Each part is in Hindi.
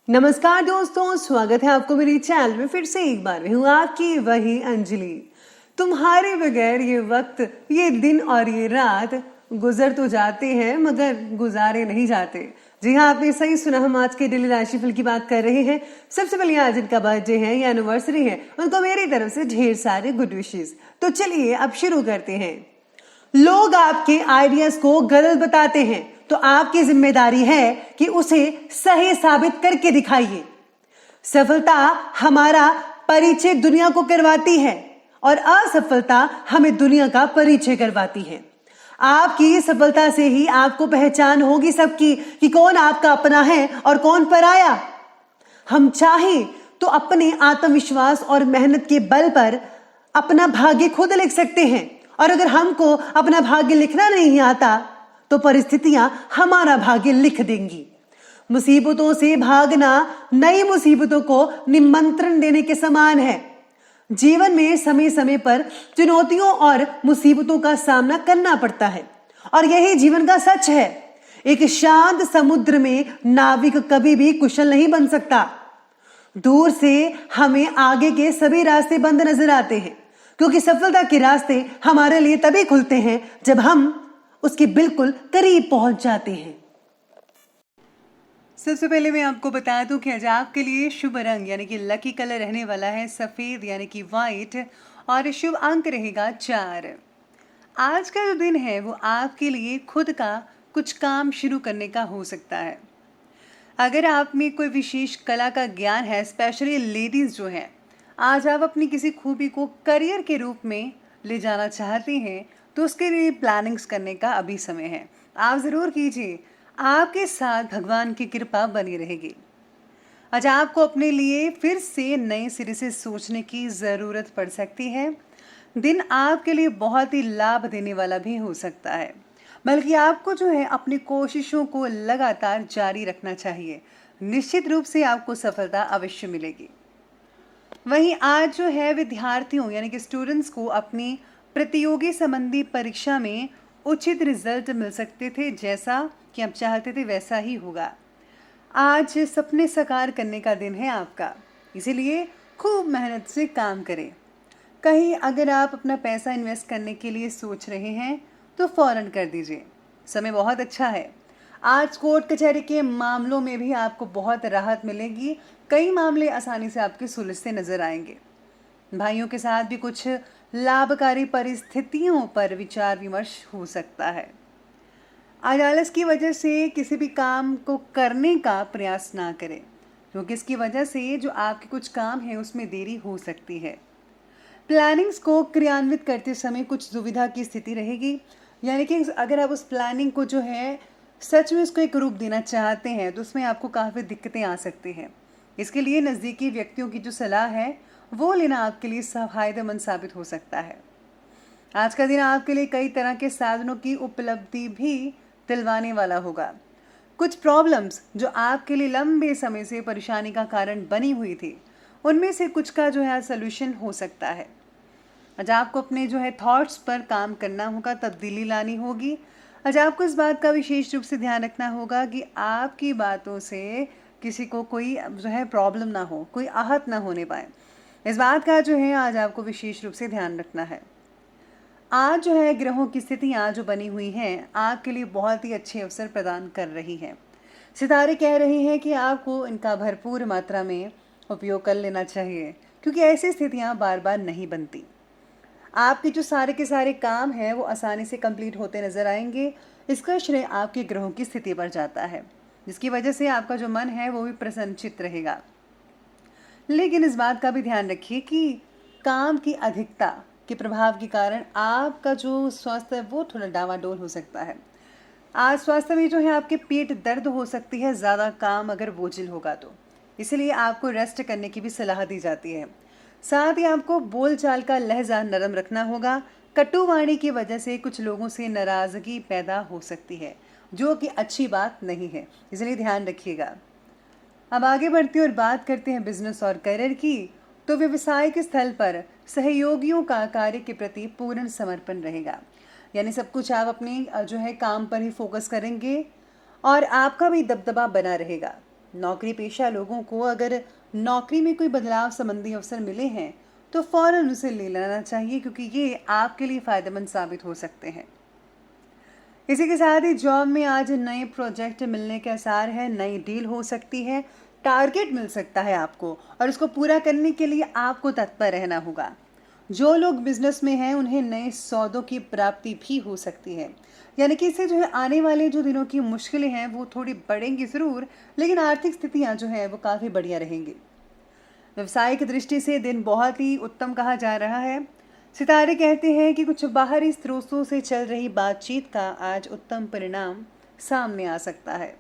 नमस्कार दोस्तों, स्वागत है आपको मेरी चैनल में। फिर से एक बार मैं हूँ आपकी वही अंजलि। तुम्हारे बगैर ये वक्त, ये दिन और ये रात गुजर तो जाते हैं मगर गुजारे नहीं जाते। जी हाँ, आपने सही सुना। हम आज के डेली राशिफल की बात कर रहे हैं। सबसे पहले आज जिनका बर्थडे है या एनिवर्सरी है उनको मेरी तरफ से ढेर सारे गुड विशेस। तो चलिए अब शुरू करते हैं। लोग आपके आइडियाज को गलत बताते हैं तो आपकी जिम्मेदारी है कि उसे सही साबित करके दिखाइए। सफलता हमारा परिचय दुनिया को करवाती है और असफलता हमें दुनिया का परिचय करवाती है। आपकी सफलता से ही आपको पहचान होगी सबकी कि कौन आपका अपना है और कौन पराया। हम चाहें तो अपने आत्मविश्वास और मेहनत के बल पर अपना भाग्य खुद लिख सकते हैं, और अगर हमको अपना भाग्य लिखना नहीं आता तो परिस्थितियां हमारा भाग्य लिख देंगी। मुसीबतों से भागना नई मुसीबतों को निमंत्रण देने के समान है। जीवन में समय समय पर चुनौतियों और मुसीबतों का सामना करना पड़ता है और यही जीवन का सच है। एक शांत समुद्र में नाविक कभी भी कुशल नहीं बन सकता। दूर से हमें आगे के सभी रास्ते बंद नजर आते हैं, क्योंकि सफलता के रास्ते हमारे लिए तभी खुलते हैं जब हम उसके बिल्कुल करीब पहुंच जाते हैं। सबसे पहले मैं आपको बता दूं कि आज आपके लिए शुभ रंग यानी कि लकी कलर रहने वाला है सफेद यानी कि व्हाइट, और शुभ अंक रहेगा 4। आज का जो दिन है वो आपके लिए खुद का कुछ काम शुरू करने का हो सकता है। अगर आप में कोई विशेष कला का ज्ञान है, स्पेशली लेडीज जो है, आज आप अपनी किसी खूबी को करियर के रूप में ले जाना चाहती हैं तो उसके लिए प्लानिंग्स करने का अभी समय है। आप ज़रूर कीजिए, आपके साथ भगवान की कृपा बनी रहेगी। आज आपको अपने लिए फिर से नए सिरे से सोचने की ज़रूरत पड़ सकती है। दिन आपके लिए बहुत ही लाभ देने वाला भी हो सकता है, बल्कि आपको जो है अपनी कोशिशों को लगातार जारी रखना चाहिए। निश्चित रूप से आपको सफलता अवश्य मिलेगी। वहीं आज जो है विद्यार्थियों यानी कि स्टूडेंट्स को अपनी प्रतियोगी संबंधी परीक्षा में उचित रिजल्ट मिल सकते थे। जैसा कि आप चाहते थे वैसा ही होगा। आज सपने साकार करने का दिन है आपका, इसीलिए खूब मेहनत से काम करें। कहीं अगर आप अपना पैसा इन्वेस्ट करने के लिए सोच रहे हैं तो फौरन कर दीजिए, समय बहुत अच्छा है। आज कोर्ट कचहरी के मामलों में भी आपको बहुत राहत मिलेगी। कई मामले आसानी से आपके सुलझते नजर आएंगे। भाइयों के साथ भी कुछ लाभकारी परिस्थितियों पर विचार विमर्श हो सकता है। आज आलस की वजह से किसी भी काम को करने का प्रयास ना करें, क्योंकि इसकी वजह से जो आपके कुछ काम है उसमें देरी हो सकती है। प्लानिंग्स को क्रियान्वित करते समय कुछ दुविधा की स्थिति रहेगी, यानी कि अगर आप उस प्लानिंग को जो है सच में उसको एक रूप देना चाहते हैं तो उसमें आपको काफ़ी दिक्कतें आ सकती हैं। इसके लिए नज़दीकी व्यक्तियों की जो सलाह है वो लेना आपके लिए फायदेमंद साबित हो सकता है। आज का दिन आपके लिए कई तरह के साधनों की उपलब्धि भी दिलवाने वाला होगा। कुछ प्रॉब्लम्स जो आपके लिए लंबे समय से परेशानी का कारण बनी हुई थी, उनमें से कुछ का जो है सलूशन हो सकता है। आज आपको अपने जो है थॉट्स पर काम करना होगा, तब्दीली लानी होगी। आज आपको इस बात का विशेष रूप से ध्यान रखना होगा कि आपकी बातों से किसी को कोई जो है प्रॉब्लम ना हो, कोई आहत ना होने पाए। इस बात का जो है आज आपको विशेष रूप से ध्यान रखना है। आज जो है ग्रहों की स्थितियाँ जो बनी हुई हैं आपके लिए बहुत ही अच्छे अवसर प्रदान कर रही हैं। सितारे कह रहे हैं कि आपको इनका भरपूर मात्रा में उपयोग कर लेना चाहिए, क्योंकि ऐसी स्थितियाँ बार बार नहीं बनती। आपके जो सारे के सारे काम हैं वो आसानी से कंप्लीट होते नजर आएंगे। इसका श्रेय आपके ग्रहों की स्थिति पर जाता है, जिसकी वजह से आपका जो मन है वो भी प्रसन्नचित्त रहेगा। लेकिन इस बात का भी ध्यान रखिए कि काम की अधिकता के प्रभाव के कारण आपका जो स्वास्थ्य है वो थोड़ा डावाडोल हो सकता है। आज स्वास्थ्य में जो है आपके पेट दर्द हो सकती है, ज़्यादा काम अगर बोझिल होगा तो, इसलिए आपको रेस्ट करने की भी सलाह दी जाती है। साथ ही आपको बोलचाल का लहजा नरम रखना होगा। कटु वाणी की वजह से कुछ लोगों से नाराज़गी पैदा हो सकती है, जो कि अच्छी बात नहीं है, इसलिए ध्यान रखिएगा। अब आगे बढ़ते और बात करते हैं बिजनेस और करियर की। तो व्यवसायिक स्थल पर सहयोगियों का कार्य के प्रति पूर्ण समर्पण रहेगा, यानी सब कुछ आप अपनी जो है काम पर ही फोकस करेंगे और आपका भी दबदबा बना रहेगा। नौकरी पेशा लोगों को अगर नौकरी में कोई बदलाव संबंधी अवसर मिले हैं तो फ़ौरन उसे ले लेना चाहिए, क्योंकि ये आपके लिए फ़ायदेमंद साबित हो सकते हैं। इसी के साथ ही जॉब में आज नए प्रोजेक्ट मिलने के आसार है, नई डील हो सकती है, टारगेट मिल सकता है आपको और उसको पूरा करने के लिए आपको तत्पर रहना होगा। जो लोग बिजनेस में हैं उन्हें नए सौदों की प्राप्ति भी हो सकती है, यानी कि इससे जो है आने वाले जो दिनों की मुश्किलें हैं वो थोड़ी बढ़ेंगी ज़रूर, लेकिन आर्थिक स्थितियां जो है वो काफ़ी बढ़िया रहेंगी। व्यवसायिक दृष्टि से दिन बहुत ही उत्तम कहा जा रहा है। सितारे कहते हैं कि कुछ बाहरी स्रोतों से चल रही बातचीत का आज उत्तम परिणाम सामने आ सकता है।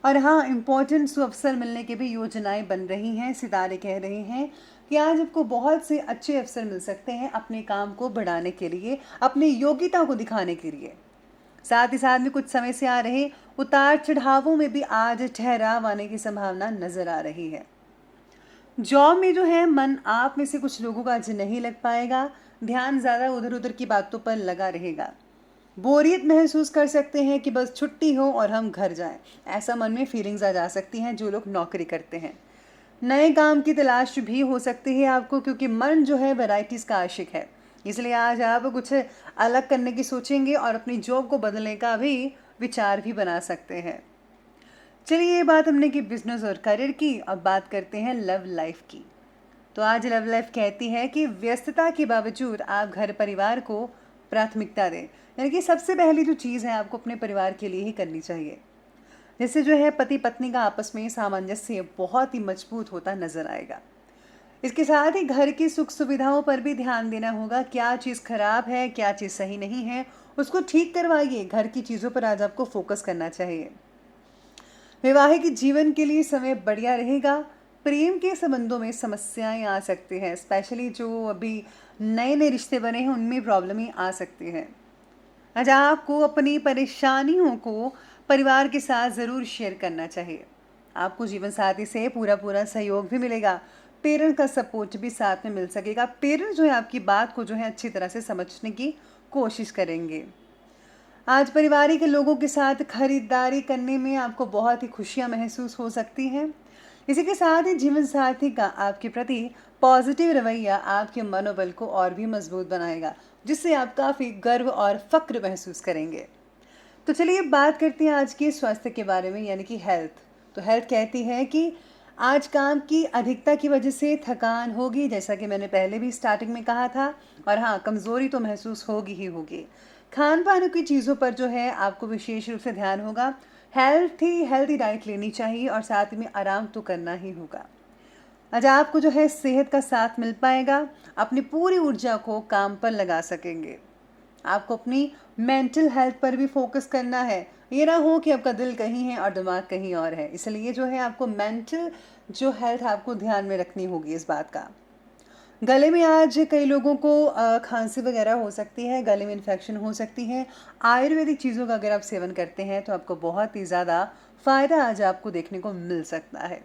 और हाँ, इम्पोर्टेंट अवसर मिलने की भी योजनाएं बन रही हैं। सितारे कह रहे हैं कि आज आपको बहुत से अच्छे अवसर मिल सकते हैं अपने काम को बढ़ाने के लिए, अपनी योग्यता को दिखाने के लिए। साथ ही साथ में कुछ समय से आ रहे उतार चढ़ावों में भी आज ठहराव आने की संभावना नजर आ रही है। जॉब में जो है मन आप में से कुछ लोगों का आज नहीं लग पाएगा, ध्यान ज़्यादा उधर उधर की बातों पर लगा रहेगा। बोरियत महसूस कर सकते हैं कि बस छुट्टी हो और हम घर जाएं, ऐसा मन में फीलिंग्स आ जा सकती हैं जो लोग नौकरी करते हैं। नए काम की तलाश भी हो सकती है आपको, क्योंकि मन जो है वैरायटीज़ का आशिक है। इसलिए आज आप कुछ अलग करने की सोचेंगे और अपनी जॉब को बदलने का भी विचार भी बना सकते हैं। चलिए, ये बात हमने की बिजनेस और करियर की। अब बात करते हैं लव लाइफ की। तो आज लव लाइफ कहती है कि व्यस्तता के बावजूद आप घर परिवार को प्राथमिकता दें, यानी कि सबसे पहली जो चीज़ है आपको अपने परिवार के लिए ही करनी चाहिए। जिससे जो है पति पत्नी का आपस में सामंजस्य बहुत ही मजबूत होता नजर आएगा। इसके साथ ही घर की सुख सुविधाओं पर भी ध्यान देना होगा। क्या चीज़ खराब है, क्या चीज़ सही नहीं है, उसको ठीक करवाइए। घर की चीज़ों पर आज आपको फोकस करना चाहिए। वैवाहिक जीवन के लिए समय बढ़िया रहेगा। प्रेम के संबंधों में समस्याएं आ सकती हैं, स्पेशली जो अभी नए नए रिश्ते बने हैं उनमें प्रॉब्लम ही आ सकती है। आज आपको अपनी परेशानियों को परिवार के साथ ज़रूर शेयर करना चाहिए। आपको जीवन साथी से पूरा पूरा सहयोग भी मिलेगा। पेरेंट्स का सपोर्ट भी साथ में मिल सकेगा। पेरेंट्स जो है आपकी बात को जो है अच्छी तरह से समझने की कोशिश करेंगे। आज पारिवारिक लोगों के साथ खरीदारी करने में आपको बहुत ही खुशियां महसूस हो सकती हैं। इसी के साथ ही जीवन साथी का आपके प्रति पॉजिटिव रवैया आपके मनोबल को और भी मजबूत बनाएगा, जिससे आप काफ़ी गर्व और फक्र महसूस करेंगे। तो चलिए बात करते हैं आज के स्वास्थ्य के बारे में, यानी कि हेल्थ। तो हेल्थ कहती है कि आज काम की अधिकता की वजह से थकान होगी, जैसा कि मैंने पहले भी स्टार्टिंग में कहा था। और हाँ, कमज़ोरी तो महसूस होगी ही होगी। खान पान की चीज़ों पर जो है आपको विशेष रूप से ध्यान होगा। हेल्दी डाइट लेनी चाहिए और साथ में आराम तो करना ही होगा। आज आपको जो है सेहत का साथ मिल पाएगा। अपनी पूरी ऊर्जा को काम पर लगा सकेंगे। आपको अपनी मेंटल हेल्थ पर भी फोकस करना है। ये ना हो कि आपका दिल कहीं है और दिमाग कहीं और है। इसलिए जो है आपको मेंटल जो हेल्थ आपको ध्यान में रखनी होगी इस बात का। गले में आज कई लोगों को खांसी वगैरह हो सकती है, गले में इन्फेक्शन हो सकती है। आयुर्वेदिक चीज़ों का अगर आप सेवन करते हैं तो आपको बहुत ही ज़्यादा फ़ायदा आज आपको देखने को मिल सकता है।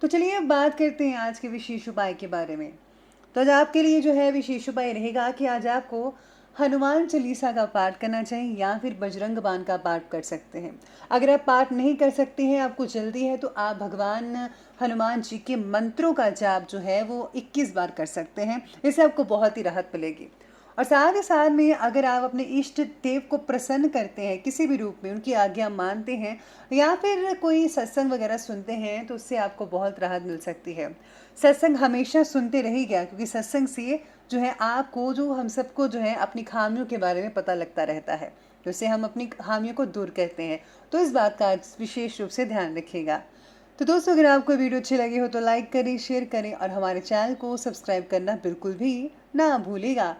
तो चलिए अब बात करते हैं आज के विशेष उपाय के बारे में। तो आज आपके लिए जो है विशेष उपाय रहेगा कि आज आपको हनुमान चालीसा का पाठ करना चाहिए या फिर बजरंग बाण का पाठ कर सकते हैं। अगर आप पाठ नहीं कर सकते हैं, आपको जल्दी है, तो आप भगवान हनुमान जी के मंत्रों का जाप जो है वो 21 बार कर सकते हैं। इससे आपको बहुत ही राहत मिलेगी। और साथ ही साथ में अगर आप अपने इष्ट देव को प्रसन्न करते हैं किसी भी रूप में, उनकी आज्ञा मानते हैं या फिर कोई सत्संग वगैरह सुनते हैं, तो उससे आपको बहुत राहत मिल सकती है। सत्संग हमेशा सुनते रहिएगा, क्योंकि सत्संग से जो है आपको, जो हम सबको जो है अपनी खामियों के बारे में पता लगता रहता है, तो इससे हम अपनी खामियों को दूर करते हैं। तो इस बात का विशेष रूप से ध्यान रखिएगा। तो दोस्तों, अगर आपको वीडियो अच्छी लगी हो तो लाइक करें, शेयर करें और हमारे चैनल को सब्सक्राइब करना बिल्कुल भी ना भूलिएगा।